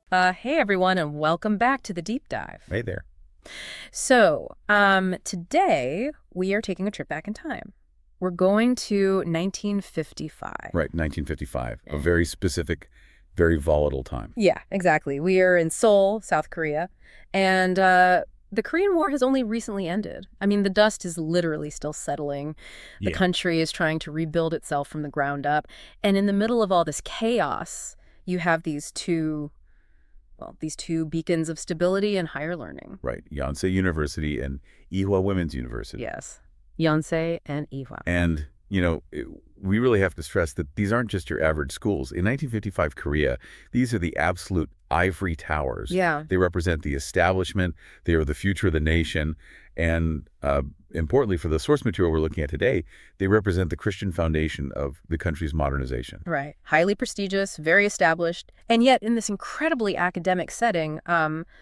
Hey everyone, and welcome back to the Deep Dive. Hey there. So, today we are taking a trip back in time. We're going to 1955. Right, 1955, a very specific, very volatile time. Yeah, exactly. We are in Seoul, South Korea, and the Korean War has only recently ended. I mean, the dust is literally still settling. The Yeah. country is trying to rebuild itself from the ground up, and in the middle of all this chaos, you have these two beacons of stability and higher learning. Right, Yonsei University and Ehwa Women's University. Yes. Yonsei and Ewha. And, we really have to stress that these aren't just your average schools. In 1955 Korea, these are the absolute ivory towers. Yeah. They represent the establishment. They are the future of the nation. And importantly, for the source material we're looking at today, they represent the Christian foundation of the country's modernization. Right. Highly prestigious, very established. And yet, in this incredibly academic setting,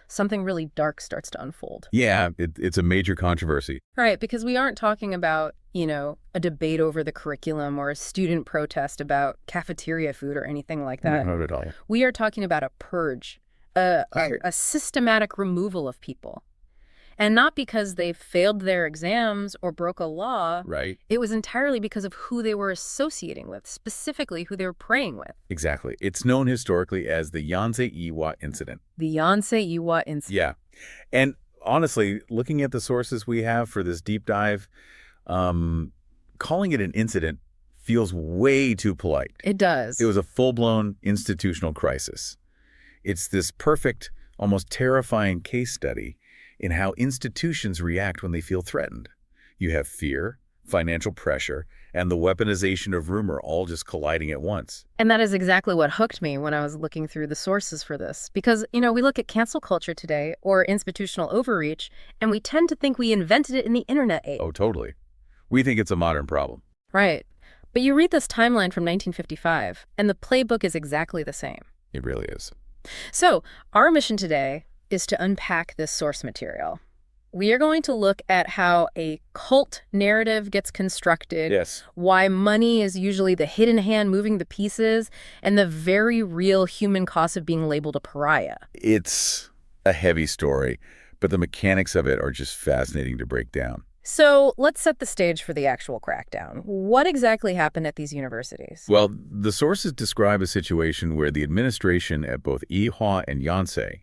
something really dark starts to unfold. Yeah, it's a major controversy. Right, because we aren't talking about, a debate over the curriculum or a student protest about cafeteria food or anything like that. Not at all. We are talking about a purge, a systematic removal of people. And not because they failed their exams or broke a law. Right. It was entirely because of who they were associating with, specifically who they were praying with. Exactly. It's known historically as the Yonsei-Ehwa incident. The Yonsei-Ehwa incident. Yeah. And honestly, looking at the sources we have for this deep dive, calling it an incident feels way too polite. It does. It was a full-blown institutional crisis. It's this perfect, almost terrifying case study in how institutions react when they feel threatened. You have fear, financial pressure, and the weaponization of rumor all just colliding at once. And that is exactly what hooked me when I was looking through the sources for this. Because, we look at cancel culture today or institutional overreach, and we tend to think we invented it in the internet age. Oh, totally. We think it's a modern problem. Right. But you read this timeline from 1955, and the playbook is exactly the same. It really is. So, our mission today is to unpack this source material. We are going to look at how a cult narrative gets constructed, Yes. why money is usually the hidden hand moving the pieces, and the very real human cost of being labeled a pariah. It's a heavy story, but the mechanics of it are just fascinating to break down. So let's set the stage for the actual crackdown. What exactly happened at these universities? Well, the sources describe a situation where the administration at both Ehwa and Yonsei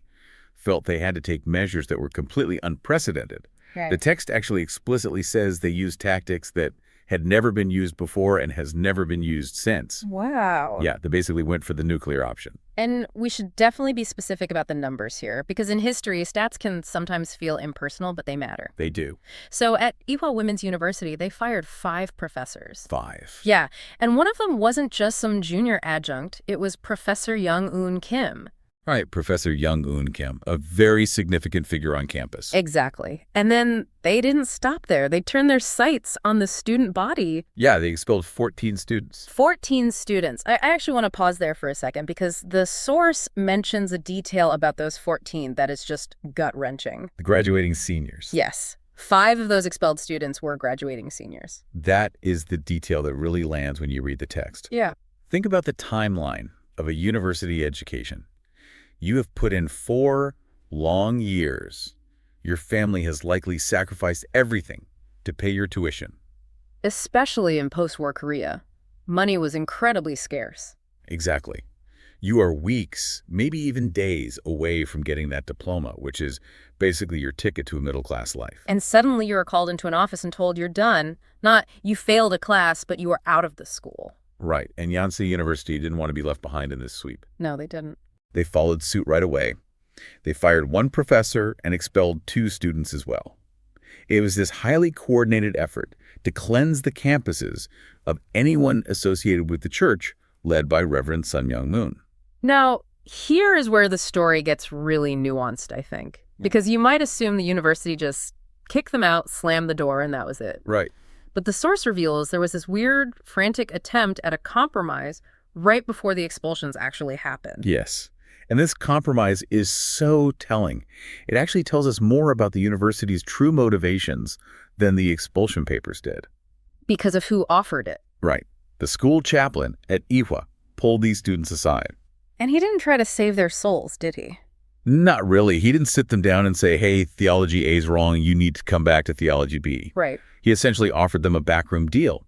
felt they had to take measures that were completely unprecedented. Right. The text actually explicitly says they used tactics that had never been used before and has never been used since. Wow. Yeah, they basically went for the nuclear option. And we should definitely be specific about the numbers here, because in history, stats can sometimes feel impersonal, but they matter. They do. So at Ewha Women's University, they fired 5 professors. 5. Yeah, and one of them wasn't just some junior adjunct. It was Professor Young Oon Kim. Right, Professor Young Oon Kim, a very significant figure on campus. Exactly. And then they didn't stop there. They turned their sights on the student body. Yeah, they expelled 14 students. 14 students. I actually want to pause there for a second because the source mentions a detail about those 14 that is just gut-wrenching. The graduating seniors. Yes. 5 of those expelled students were graduating seniors. That is the detail that really lands when you read the text. Yeah. Think about the timeline of a university education. You have put in 4 long years. Your family has likely sacrificed everything to pay your tuition. Especially in post-war Korea. Money was incredibly scarce. Exactly. You are weeks, maybe even days away from getting that diploma, which is basically your ticket to a middle-class life. And suddenly you are called into an office and told you're done. Not you failed a class, but you are out of the school. Right, and Yonsei University didn't want to be left behind in this sweep. No, they didn't. They followed suit right away. They fired 1 professor and expelled 2 students as well. It was this highly coordinated effort to cleanse the campuses of anyone associated with the church led by Reverend Sun Myung Moon. Now, here is where the story gets really nuanced, I think. Because you might assume the university just kicked them out, slammed the door, and that was it. Right. But the source reveals there was this weird, frantic attempt at a compromise right before the expulsions actually happened. Yes. And this compromise is so telling. It actually tells us more about the university's true motivations than the expulsion papers did. Because of who offered it. Right. The school chaplain at Ehwa pulled these students aside. And he didn't try to save their souls, did he? Not really. He didn't sit them down and say, hey, theology A is wrong. You need to come back to theology B. Right. He essentially offered them a backroom deal.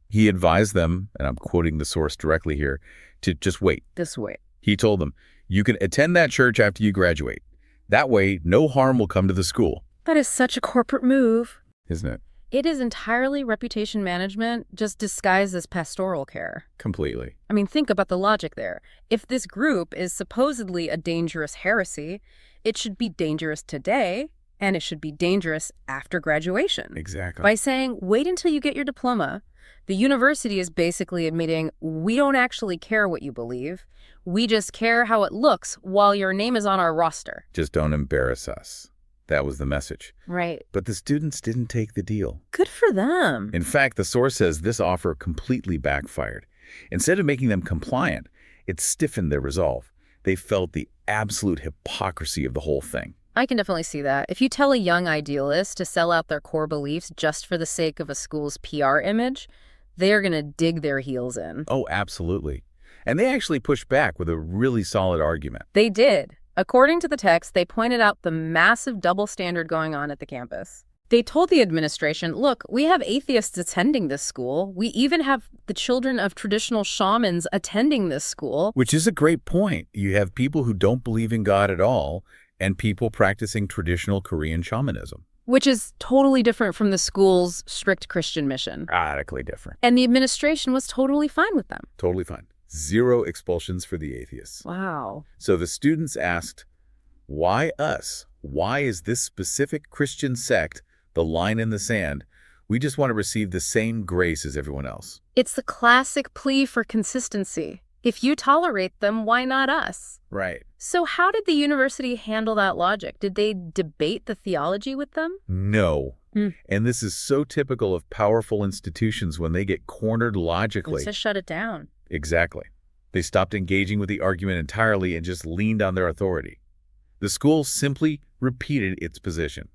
He advised them, and I'm quoting the source directly here, to just wait. Just wait. He told them, you can attend that church after you graduate. That way, no harm will come to the school. That is such a corporate move. Isn't it? It is entirely reputation management, just disguised as pastoral care. Completely. I mean, think about the logic there. If this group is supposedly a dangerous heresy, it should be dangerous today, and it should be dangerous after graduation. Exactly. By saying, wait until you get your diploma, the university is basically admitting, we don't actually care what you believe. We just care how it looks while your name is on our roster. Just don't embarrass us. That was the message. Right. But the students didn't take the deal. Good for them. In fact, the source says this offer completely backfired. Instead of making them compliant, it stiffened their resolve. They felt the absolute hypocrisy of the whole thing. I can definitely see that. If you tell a young idealist to sell out their core beliefs just for the sake of a school's PR image, they're going to dig their heels in. Oh, absolutely. And they actually pushed back with a really solid argument. They did. According to the text, they pointed out the massive double standard going on at the campus. They told the administration, look, we have atheists attending this school. We even have the children of traditional shamans attending this school. Which is a great point. You have people who don't believe in God at all and people practicing traditional Korean shamanism. Which is totally different from the school's strict Christian mission. Radically different. And the administration was totally fine with them. Totally fine. 0 expulsions for the atheists. Wow. So the students asked, why us? Why is this specific Christian sect the line in the sand? We just want to receive the same grace as everyone else. It's the classic plea for consistency. If you tolerate them, why not us? Right. So how did the university handle that logic? Did they debate the theology with them? No. And this is so typical of powerful institutions when they get cornered logically. Just shut it down. Exactly. They stopped engaging with the argument entirely and just leaned on their authority. The school simply repeated its position.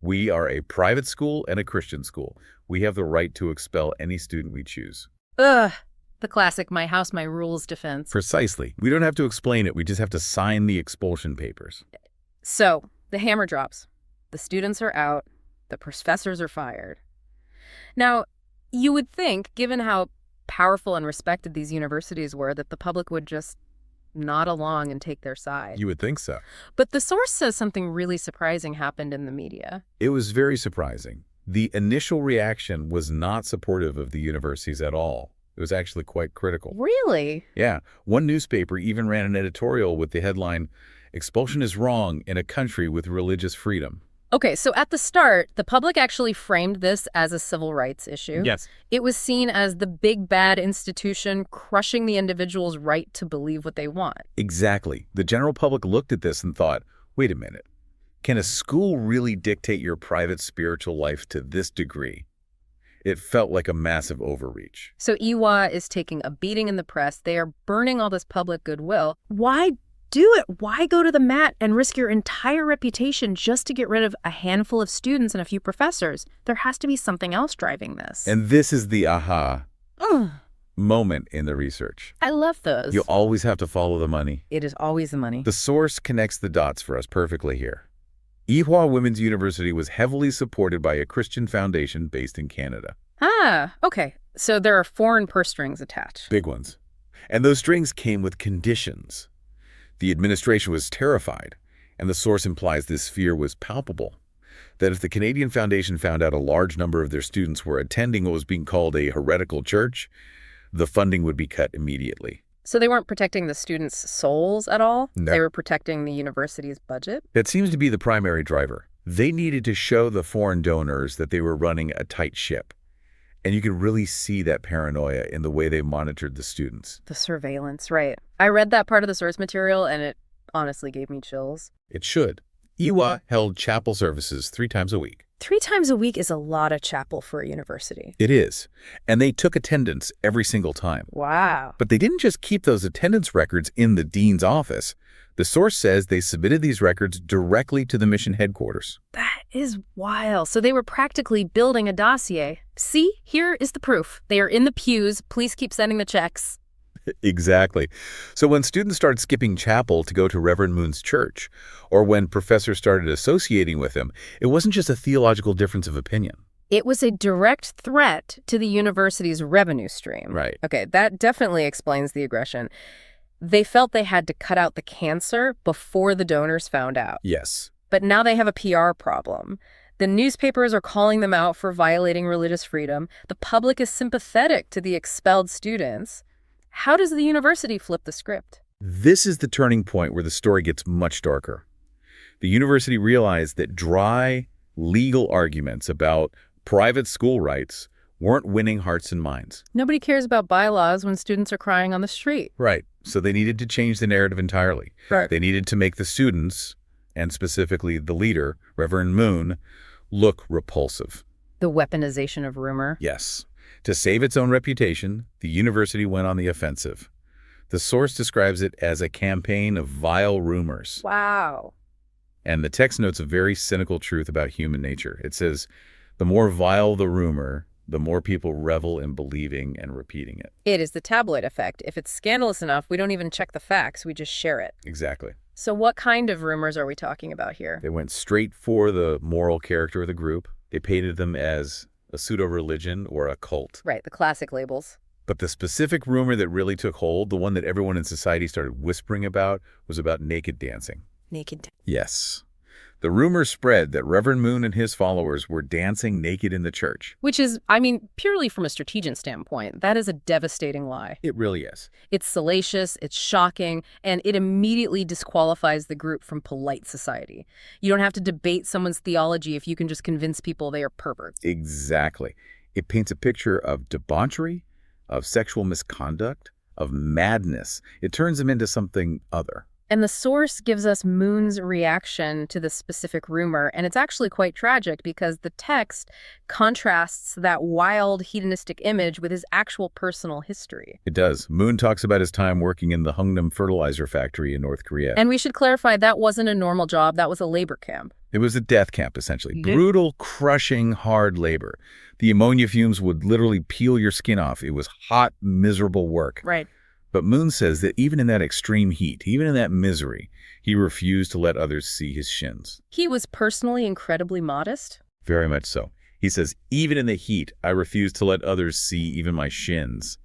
We are a private school and a Christian school. We have the right to expel any student we choose. Ugh. The classic my house, my rules defense. Precisely. We don't have to explain it. We just have to sign the expulsion papers. So, the hammer drops. The students are out. The professors are fired. Now, you would think, given how powerful and respected these universities were, that the public would just nod along and take their side. You would think so. But the source says something really surprising happened in the media. It was very surprising. The initial reaction was not supportive of the universities at all. It was actually quite critical. Really? Yeah. One newspaper even ran an editorial with the headline, "Expulsion is wrong in a country with religious freedom." Okay, so at the start, the public actually framed this as a civil rights issue. Yes. It was seen as the big bad institution crushing the individual's right to believe what they want. Exactly. The general public looked at this and thought, wait a minute. Can a school really dictate your private spiritual life to this degree? It felt like a massive overreach. So Ewha is taking a beating in the press. They are burning all this public goodwill. Why do it? Why go to the mat and risk your entire reputation just to get rid of a handful of students and a few professors? There has to be something else driving this. And this is the aha moment in the research. I love those. You always have to follow the money. It is always the money. The source connects the dots for us perfectly here. Ehwa Women's University was heavily supported by a Christian foundation based in Canada. Ah, okay. So there are foreign purse strings attached. Big ones. And those strings came with conditions. The administration was terrified, and the source implies this fear was palpable, that if the Canadian Foundation found out a large number of their students were attending what was being called a heretical church, the funding would be cut immediately. So they weren't protecting the students' souls at all? No. They were protecting the university's budget? That seems to be the primary driver. They needed to show the foreign donors that they were running a tight ship. And you can really see that paranoia in the way they monitored the students. The surveillance, right. I read that part of the source material, and it honestly gave me chills. It should. Ehwa held chapel services 3 times a week. 3 times a week is a lot of chapel for a university. It is. And they took attendance every single time. Wow. But they didn't just keep those attendance records in the dean's office. The source says they submitted these records directly to the mission headquarters. That is wild. So they were practically building a dossier. See, here is the proof. They are in the pews. Please keep sending the checks. Exactly. So when students started skipping chapel to go to Reverend Moon's church, or when professors started associating with him, it wasn't just a theological difference of opinion. It was a direct threat to the university's revenue stream. Right. Okay, that definitely explains the aggression. They felt they had to cut out the cancer before the donors found out. Yes. But now they have a PR problem. The newspapers are calling them out for violating religious freedom. The public is sympathetic to the expelled students. How does the university flip the script? This is the turning point where the story gets much darker. The university realized that dry, legal arguments about private school rights weren't winning hearts and minds. Nobody cares about bylaws when students are crying on the street. Right. So they needed to change the narrative entirely. Right. They needed to make the students, and specifically the leader, Reverend Moon, look repulsive. The weaponization of rumor. Yes. To save its own reputation, the university went on the offensive. The source describes it as a campaign of vile rumors. Wow. And the text notes a very cynical truth about human nature. It says, the more vile the rumor, the more people revel in believing and repeating it. It is the tabloid effect. If it's scandalous enough, we don't even check the facts. We just share it. Exactly. So what kind of rumors are we talking about here? They went straight for the moral character of the group. They painted them as a pseudo-religion or a cult. Right, the classic labels. But the specific rumor that really took hold, the one that everyone in society started whispering about, was about naked dancing. Naked. Yes. The rumor spread that Reverend Moon and his followers were dancing naked in the church. Which is, purely from a strategic standpoint, that is a devastating lie. It really is. It's salacious, it's shocking, and it immediately disqualifies the group from polite society. You don't have to debate someone's theology if you can just convince people they are perverts. Exactly. It paints a picture of debauchery, of sexual misconduct, of madness. It turns them into something other. And the source gives us Moon's reaction to this specific rumor, and it's actually quite tragic because the text contrasts that wild, hedonistic image with his actual personal history. It does. Moon talks about his time working in the Hungnam fertilizer factory in North Korea. And we should clarify that wasn't a normal job, that was a labor camp. It was a death camp, essentially. Brutal, crushing, hard labor. The ammonia fumes would literally peel your skin off. It was hot, miserable work. Right. But Moon says that even in that extreme heat, even in that misery, he refused to let others see his shins. He was personally incredibly modest? Very much so. He says, even in the heat, I refuse to let others see even my shins.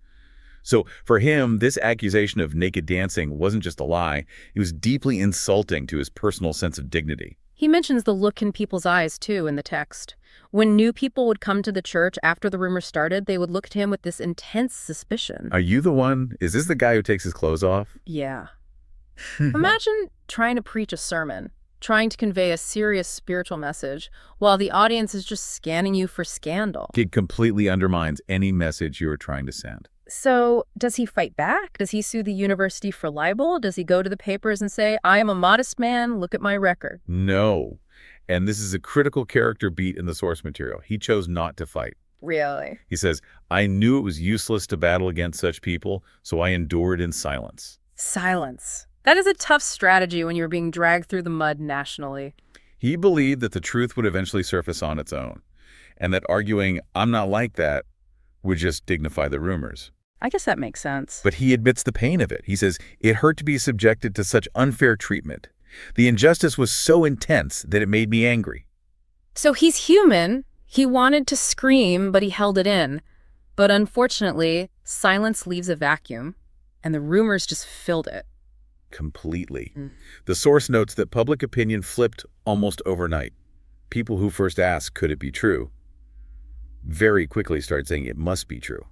So for him, this accusation of naked dancing wasn't just a lie. It was deeply insulting to his personal sense of dignity. He mentions the look in people's eyes, too, in the text. When new people would come to the church after the rumor started, they would look at him with this intense suspicion. Are you the one? Is this the guy who takes his clothes off? Yeah. Imagine trying to preach a sermon, trying to convey a serious spiritual message, while the audience is just scanning you for scandal. It completely undermines any message you are trying to send. So, does he fight back? Does he sue the university for libel? Does he go to the papers and say, I am a modest man, look at my record? No. And this is a critical character beat in the source material. He chose not to fight. Really? He says, I knew it was useless to battle against such people, so I endured in silence. Silence. That is a tough strategy when you're being dragged through the mud nationally. He believed that the truth would eventually surface on its own, and that arguing, I'm not like that, would just dignify the rumors. I guess that makes sense. But he admits the pain of it. He says, it hurt to be subjected to such unfair treatment. The injustice was so intense that it made me angry. So he's human. He wanted to scream, but he held it in. But unfortunately, silence leaves a vacuum, and the rumors just filled it. Completely. The source notes that public opinion flipped almost overnight. People who first asked, could it be true, very quickly started saying it must be true.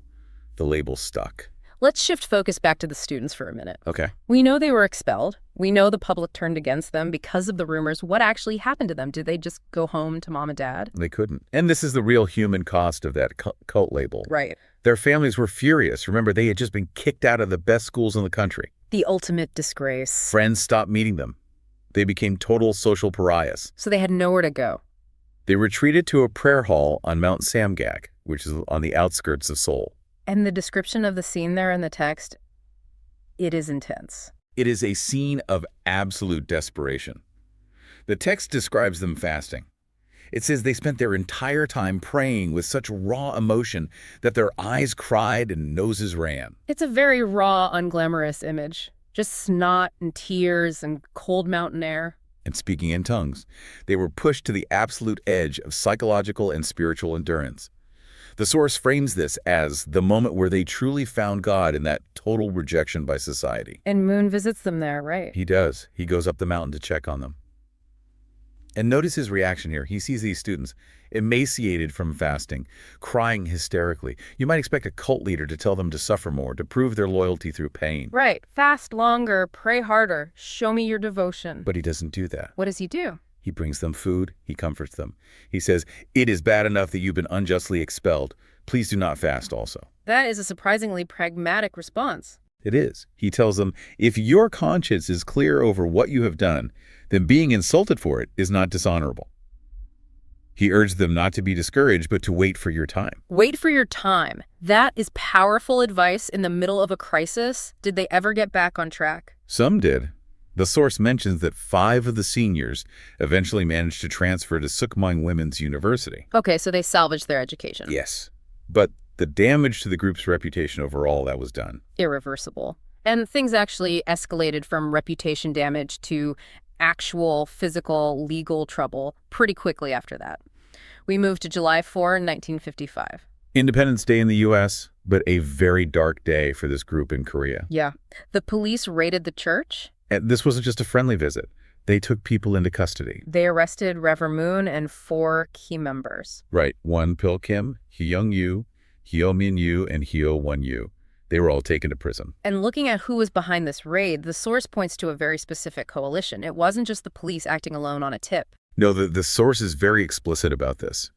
The label stuck. Let's shift focus back to the students for a minute. Okay. We know they were expelled. We know the public turned against them because of the rumors. What actually happened to them? Did they just go home to mom and dad? They couldn't. And this is the real human cost of that cult label. Right. Their families were furious. Remember, they had just been kicked out of the best schools in the country. The ultimate disgrace. Friends stopped meeting them. They became total social pariahs. So they had nowhere to go. They retreated to a prayer hall on Mount Samgak, which is on the outskirts of Seoul. And the description of the scene there in the text, it is intense. It is a scene of absolute desperation. The text describes them fasting. It says they spent their entire time praying with such raw emotion that their eyes cried and noses ran. It's a very raw, unglamorous image. Just snot and tears and cold mountain air. And speaking in tongues, they were pushed to the absolute edge of psychological and spiritual endurance. The source frames this as the moment where they truly found God in that total rejection by society. And Moon visits them there, right? He does. He goes up the mountain to check on them. And notice his reaction here. He sees these students emaciated from fasting, crying hysterically. You might expect a cult leader to tell them to suffer more, to prove their loyalty through pain. Right. Fast longer, pray harder, show me your devotion. But he doesn't do that. What does he do? He brings them food. He comforts them. He says, "It is bad enough that you've been unjustly expelled. Please do not fast also." That is a surprisingly pragmatic response. It is. He tells them, if your conscience is clear over what you have done, then being insulted for it is not dishonorable. He urged them not to be discouraged, but to wait for your time. Wait for your time. That is powerful advice in the middle of a crisis. Did they ever get back on track? Some did. The source mentions that 5 of the seniors eventually managed to transfer to Sukmang Women's University. Okay, so they salvaged their education. Yes. But the damage to the group's reputation overall, that was done. Irreversible. And things actually escalated from reputation damage to actual physical, legal trouble pretty quickly after that. We moved to July 4, 1955. Independence Day in the U.S., but a very dark day for this group in Korea. Yeah. The police raided the church. And this wasn't just a friendly visit. They took people into custody. They arrested Reverend Moon and 4 key members. Right. Won Pil Kim, Hyung Yu, Hyo Min Yu, and Hyo Won Yu. They were all taken to prison. And looking at who was behind this raid, the source points to a very specific coalition. It wasn't just the police acting alone on a tip. No, the source is very explicit about this.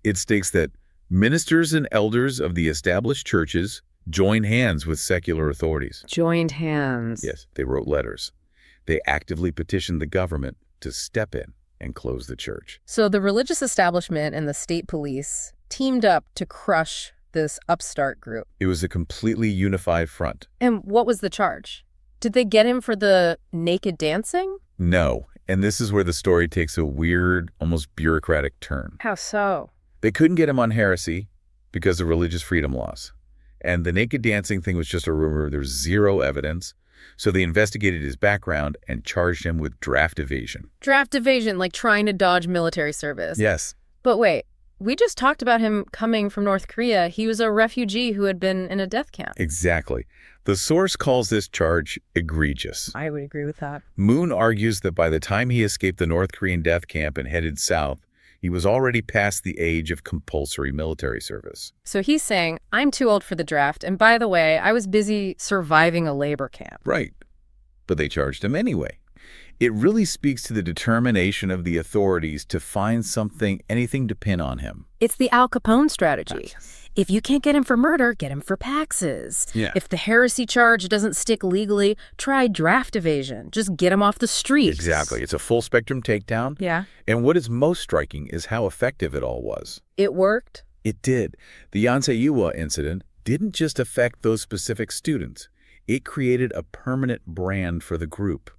It states that ministers and elders of the established churches joined hands with secular authorities. Joined hands. Yes, they wrote letters. They actively petitioned the government to step in and close the church. So the religious establishment and the state police teamed up to crush this upstart group. It was a completely unified front. And what was the charge? Did they get him for the naked dancing? No, and this is where the story takes a weird, almost bureaucratic turn. How so? They couldn't get him on heresy because of religious freedom laws. And the naked dancing thing was just a rumor. There's zero evidence. So they investigated his background and charged him with draft evasion. Draft evasion, like trying to dodge military service. Yes. But wait, we just talked about him coming from North Korea. He was a refugee who had been in a death camp. Exactly. The source calls this charge egregious. I would agree with that. Moon argues that by the time he escaped the North Korean death camp and headed south, he was already past the age of compulsory military service. So he's saying, I'm too old for the draft, and by the way, I was busy surviving a labor camp. Right. But they charged him anyway. It really speaks to the determination of the authorities to find anything to pin on him. It's the Al Capone strategy. If you can't get him for murder, get him for Paxes. Yeah. If the heresy charge doesn't stick legally, try draft evasion. Just get him off the streets. Exactly. It's a full-spectrum takedown. Yeah. And what is most striking is how effective it all was. It worked. It did. The Yonsei Ewha incident didn't just affect those specific students. It created a permanent brand for the group.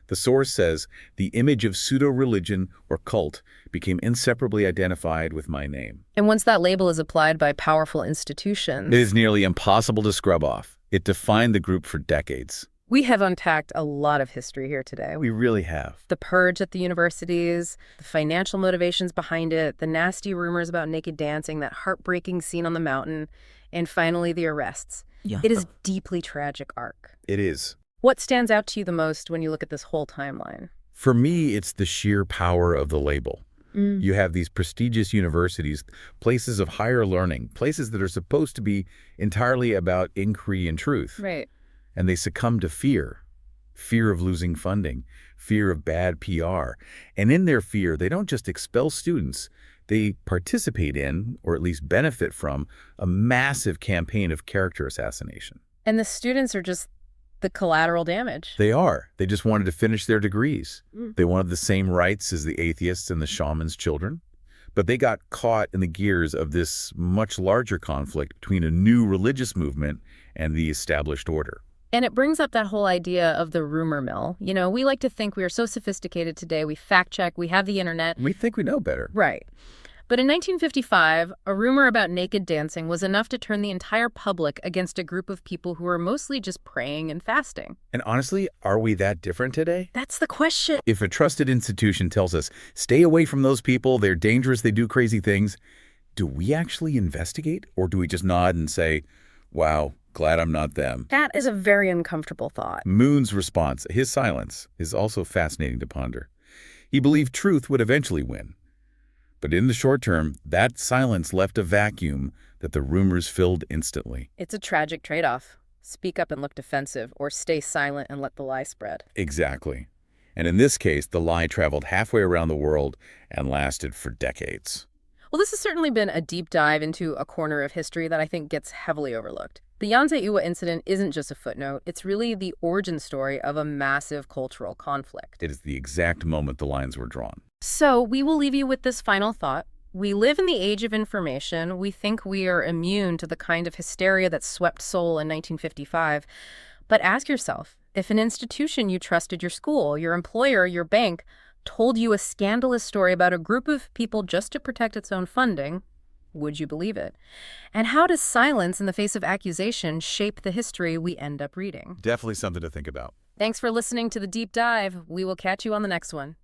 The source says, the image of pseudo-religion or cult became inseparably identified with my name. And once that label is applied by powerful institutions, It is nearly impossible to scrub off. It defined the group for decades. we have unpacked a lot of history here today. We really have. The purge at the universities, the financial motivations behind it, the nasty rumors about naked dancing, that heartbreaking scene on the mountain, and finally the arrests. Yeah. It is a deeply tragic arc. It is. What stands out to you the most when you look at this whole timeline? For me, it's the sheer power of the label. You have these prestigious universities, places of higher learning, places that are supposed to be entirely about inquiry and truth. Right. And they succumb to fear of losing funding, fear of bad PR. And in their fear, they don't just expel students. They participate in, or at least benefit from, a massive campaign of character assassination. And the students are just the collateral damage. They are. They just wanted to finish their degrees. They wanted the same rights as the atheists and the shamans' children. But they got caught in the gears of this much larger conflict between a new religious movement and the established order. And it brings up that whole idea of the rumor mill. You know, we like to think we are so sophisticated today, we fact check, we have the internet. We think we know better. Right. But in 1955, a rumor about naked dancing was enough to turn the entire public against a group of people who were mostly just praying and fasting. And honestly, are we that different today? That's the question. If a trusted institution tells us, stay away from those people, they're dangerous, they do crazy things, do we actually investigate? Or do we just nod and say, wow, glad I'm not them? That is a very uncomfortable thought. Moon's response, his silence, is also fascinating to ponder. He believed truth would eventually win. But in the short term, that silence left a vacuum that the rumors filled instantly. It's a tragic trade-off. Speak up and look defensive, or stay silent and let the lie spread. Exactly. And in this case, the lie traveled halfway around the world and lasted for decades. Well, this has certainly been a deep dive into a corner of history that I think gets heavily overlooked. The Yonsei Ewha incident isn't just a footnote. It's really the origin story of a massive cultural conflict. It is the exact moment the lines were drawn. So we will leave you with this final thought. We live in the age of information. We think we are immune to the kind of hysteria that swept Seoul in 1955. But ask yourself, if an institution you trusted, your school, your employer, your bank, told you a scandalous story about a group of people just to protect its own funding, would you believe it? And how does silence in the face of accusation shape the history we end up reading? Definitely something to think about. Thanks for listening to The Deep Dive. We will catch you on the next one.